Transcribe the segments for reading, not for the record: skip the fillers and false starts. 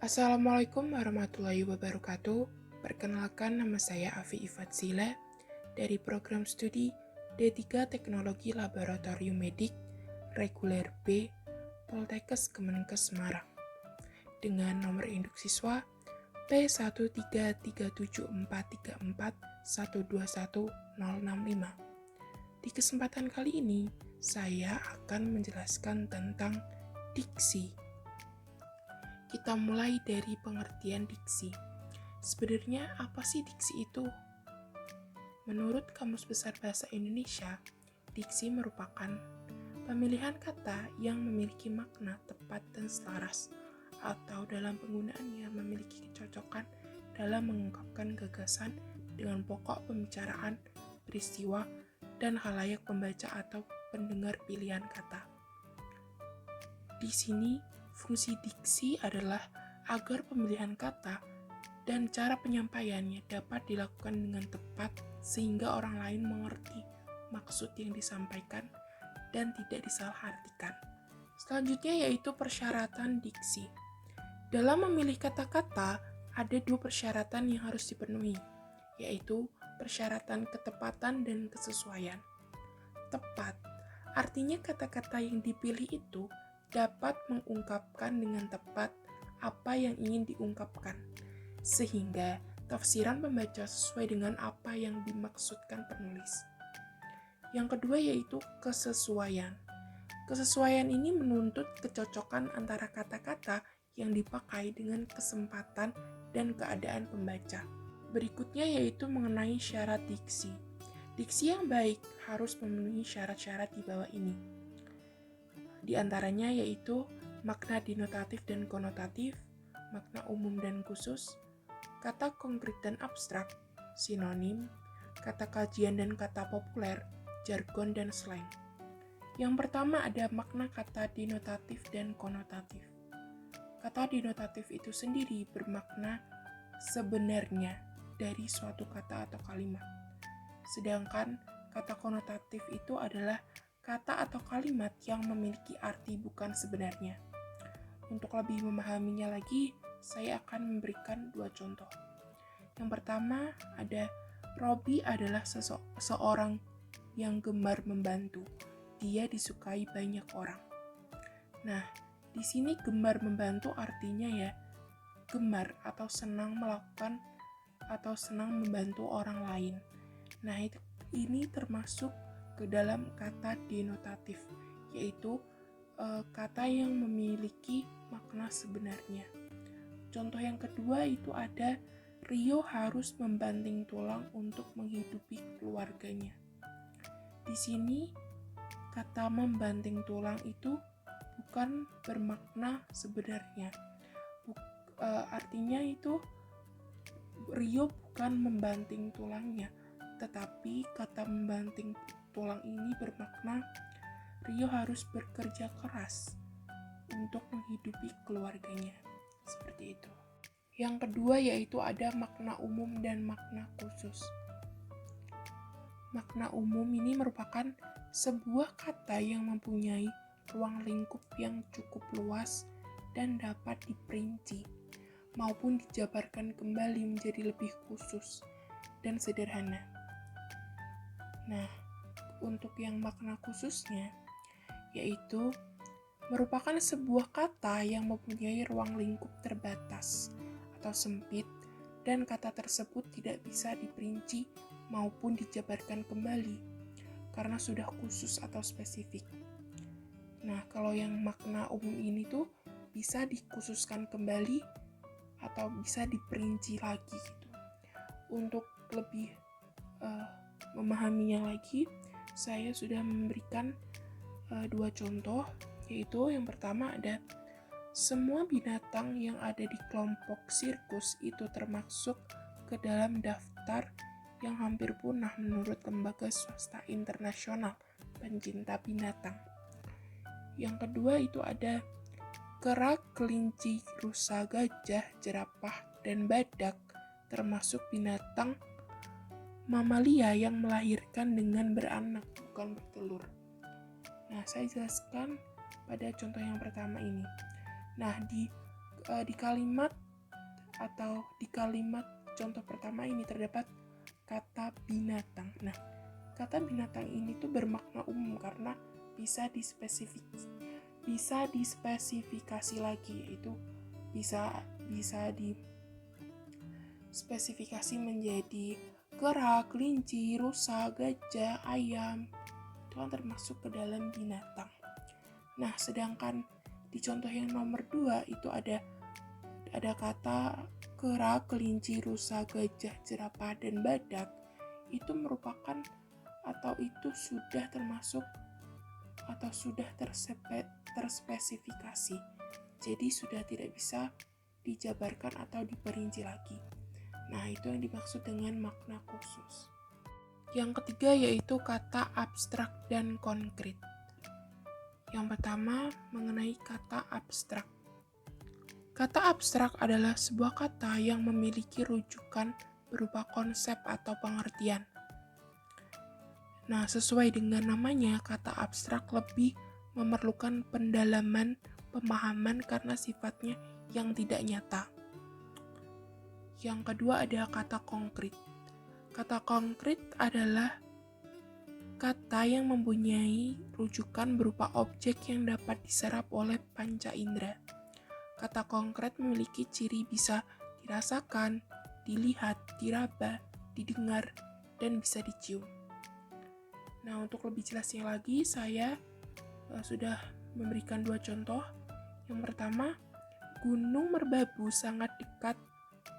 Assalamualaikum warahmatullahi wabarakatuh. Perkenalkan, nama saya Afi Ifatsila dari program studi D3 Teknologi Laboratorium Medik Reguler B Poltekkes Kemenkes Semarang dengan nomor induk siswa P1337434121065. Di kesempatan kali ini, saya akan menjelaskan tentang diksi. Kita mulai dari pengertian diksi. Sebenarnya apa sih diksi itu? Menurut Kamus Besar Bahasa Indonesia, diksi merupakan pemilihan kata yang memiliki makna tepat dan selaras, atau dalam penggunaannya memiliki kecocokan dalam mengungkapkan gagasan dengan pokok pembicaraan, peristiwa, dan khalayak pembaca atau pendengar pilihan kata. Di sini, fungsi diksi adalah agar pemilihan kata dan cara penyampaiannya dapat dilakukan dengan tepat sehingga orang lain mengerti maksud yang disampaikan dan tidak disalahartikan. Selanjutnya yaitu persyaratan diksi. Dalam memilih kata-kata, ada dua persyaratan yang harus dipenuhi, yaitu persyaratan ketepatan dan kesesuaian. Tepat, artinya kata-kata yang dipilih itu dapat mengungkapkan dengan tepat apa yang ingin diungkapkan, sehingga tafsiran pembaca sesuai dengan apa yang dimaksudkan penulis. Yang kedua yaitu kesesuaian. Kesesuaian ini menuntut kecocokan antara kata-kata yang dipakai dengan kesempatan dan keadaan pembaca. Berikutnya yaitu mengenai syarat diksi. Diksi yang baik harus memenuhi syarat-syarat di bawah ini. Di antaranya yaitu makna denotatif dan konotatif, makna umum dan khusus, kata konkret dan abstrak, sinonim, kata kajian dan kata populer, jargon dan slang. Yang pertama ada makna kata denotatif dan konotatif. Kata denotatif itu sendiri bermakna sebenarnya dari suatu kata atau kalimat. Sedangkan kata konotatif itu adalah kata atau kalimat yang memiliki arti bukan sebenarnya. Untuk lebih memahaminya lagi, saya akan memberikan dua contoh. Yang pertama ada Robi adalah seorang yang gemar membantu. Dia disukai banyak orang. Nah, di sini gemar membantu artinya ya gemar atau senang melakukan atau senang membantu orang lain. Nah, ini termasuk ke dalam kata denotatif, yaitu kata yang memiliki makna sebenarnya. Contoh yang kedua itu ada Rio harus membanting tulang untuk menghidupi keluarganya. Di sini kata membanting tulang itu bukan bermakna sebenarnya. Artinya itu Rio bukan membanting tulangnya, tetapi kata membanting tulang ini bermakna Rio harus bekerja keras untuk menghidupi keluarganya. Seperti itu. Yang kedua yaitu ada makna umum dan makna khusus. Makna umum ini merupakan sebuah kata yang mempunyai ruang lingkup yang cukup luas dan dapat diperinci maupun dijabarkan kembali menjadi lebih khusus dan sederhana. Nah, untuk yang makna khususnya yaitu merupakan sebuah kata yang mempunyai ruang lingkup terbatas atau sempit dan kata tersebut tidak bisa diperinci maupun dijabarkan kembali karena sudah khusus atau spesifik. Nah, kalau yang makna umum ini tuh bisa dikhususkan kembali atau bisa diperinci lagi gitu. Untuk lebih memahaminya lagi, saya sudah memberikan dua contoh, yaitu yang pertama ada semua binatang yang ada di kelompok sirkus itu termasuk ke dalam daftar yang hampir punah menurut lembaga swasta internasional pencinta binatang. Yang kedua itu ada kera, kelinci, rusa, gajah, jerapah, dan badak termasuk binatang mamalia yang melahirkan dengan beranak, bukan bertelur. Nah, saya jelaskan pada contoh yang pertama ini. Nah, di di kalimat contoh pertama ini terdapat kata binatang. Nah, kata binatang ini tuh bermakna umum karena bisa dispesifikasi lagi, yaitu bisa dispesifikasi menjadi kera, kelinci, rusa, gajah, ayam. Itu kan termasuk ke dalam binatang. Nah, sedangkan di contoh yang nomor 2 itu ada kata kera, kelinci, rusa, gajah, jerapah, dan badak. Itu merupakan atau itu sudah termasuk atau sudah terspesifikasi. Jadi sudah tidak bisa dijabarkan atau diperinci lagi. Nah, itu yang dimaksud dengan makna khusus. Yang ketiga yaitu kata abstrak dan konkret. Yang pertama mengenai kata abstrak. Kata abstrak adalah sebuah kata yang memiliki rujukan berupa konsep atau pengertian. Nah, sesuai dengan namanya, kata abstrak lebih memerlukan pendalaman pemahaman karena sifatnya yang tidak nyata. Yang kedua ada kata konkret. Kata konkret adalah kata yang mempunyai rujukan berupa objek yang dapat diserap oleh panca indera. Kata konkret memiliki ciri bisa dirasakan, dilihat, diraba, didengar, dan bisa dicium. Nah, untuk lebih jelasnya lagi, saya sudah memberikan 2 contoh. Yang pertama, Gunung Merbabu sangat dekat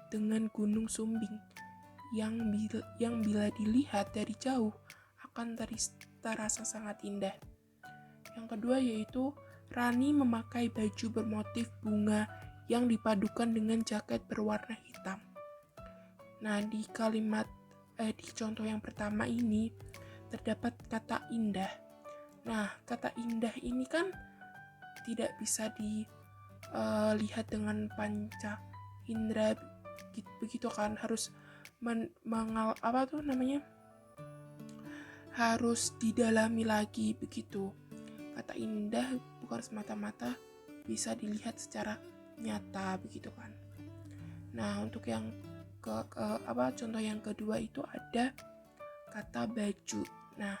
dengan Gunung Sumbing, yang bila dilihat dari jauh akan terasa sangat indah. Yang kedua yaitu Rani memakai baju bermotif bunga yang dipadukan dengan jaket berwarna hitam. Nah, di contoh yang pertama ini terdapat kata indah. Nah, kata indah ini kan tidak bisa dilihat dengan panca indera begitu kan, harus harus didalami lagi begitu. Kata indah bukan semata-mata bisa dilihat secara nyata begitu kan. Nah, untuk yang contoh yang kedua itu ada kata baju. Nah,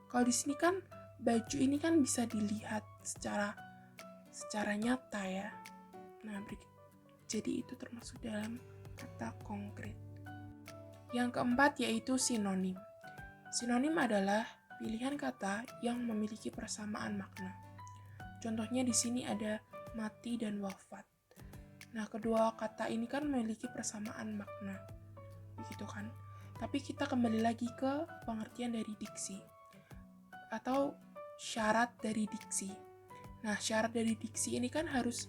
kalau di sini kan baju ini kan bisa dilihat secara nyata ya. Nah, jadi itu termasuk dalam kata konkret. Yang keempat yaitu sinonim. Sinonim adalah pilihan kata yang memiliki persamaan makna. Contohnya di sini ada mati dan wafat. Nah, kedua kata ini kan memiliki persamaan makna. Begitu kan? Tapi kita kembali lagi ke pengertian dari diksi atau syarat dari diksi. Nah, syarat dari diksi ini kan harus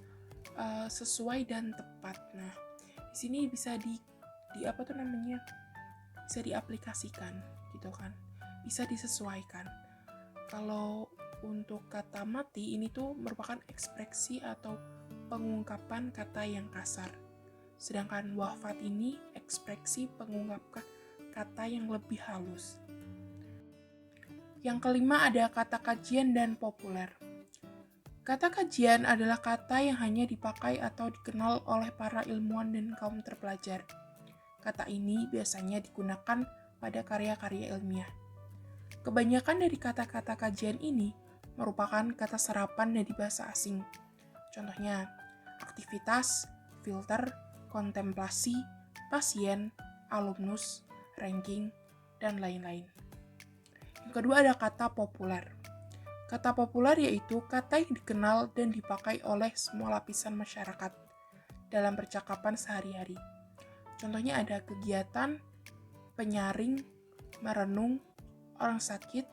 sesuai dan tepat. Nah, di sini bisa bisa diaplikasikan gitu kan. Bisa disesuaikan. Kalau untuk kata mati ini tuh merupakan ekspresi atau pengungkapan kata yang kasar. Sedangkan wafat ini ekspresi pengungkapan kata yang lebih halus. Yang kelima ada kata kajian dan populer. Kata kajian adalah kata yang hanya dipakai atau dikenal oleh para ilmuwan dan kaum terpelajar. Kata ini biasanya digunakan pada karya-karya ilmiah. Kebanyakan dari kata-kata kajian ini merupakan kata serapan dari bahasa asing. Contohnya, aktivitas, filter, kontemplasi, pasien, alumnus, ranking, dan lain-lain. Yang kedua ada kata populer. Kata populer yaitu kata yang dikenal dan dipakai oleh semua lapisan masyarakat dalam percakapan sehari-hari. Contohnya ada kegiatan, penyaring, merenung, orang sakit,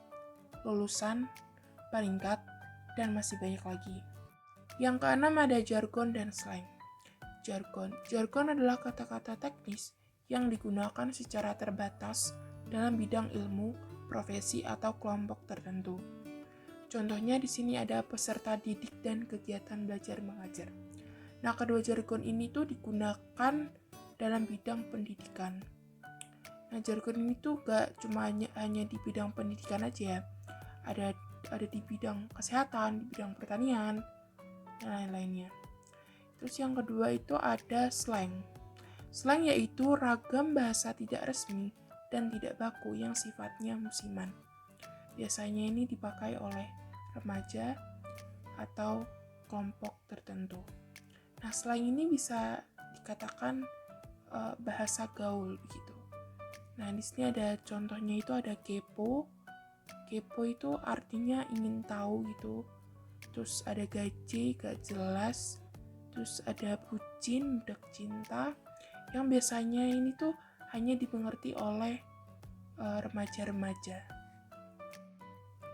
lulusan, peringkat, dan masih banyak lagi. Yang keenam ada jargon dan slang. Jargon adalah kata-kata teknis yang digunakan secara terbatas dalam bidang ilmu, profesi, atau kelompok tertentu. Contohnya di sini ada peserta didik dan kegiatan belajar mengajar. Nah, kedua jargon ini tuh digunakan dalam bidang pendidikan. Nah, jargon ini tuh gak cuma hanya di bidang pendidikan aja ya. Ada di bidang kesehatan, di bidang pertanian, dan lain-lainnya. Terus yang kedua itu ada slang. Slang yaitu ragam bahasa tidak resmi dan tidak baku yang sifatnya musiman. Biasanya ini dipakai oleh remaja atau kelompok tertentu. Nah, slang ini bisa dikatakan bahasa gaul gitu. Nah, di sini ada contohnya itu ada kepo. Kepo itu artinya ingin tahu gitu. Terus ada gaje, gak jelas. Terus ada bucin, budak cinta. Yang biasanya ini tuh hanya dimengerti oleh remaja-remaja.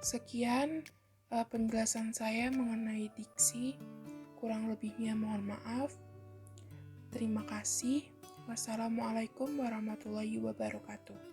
Sekian penjelasan saya mengenai diksi. Kurang lebihnya mohon maaf. Terima kasih. Wassalamualaikum warahmatullahi wabarakatuh.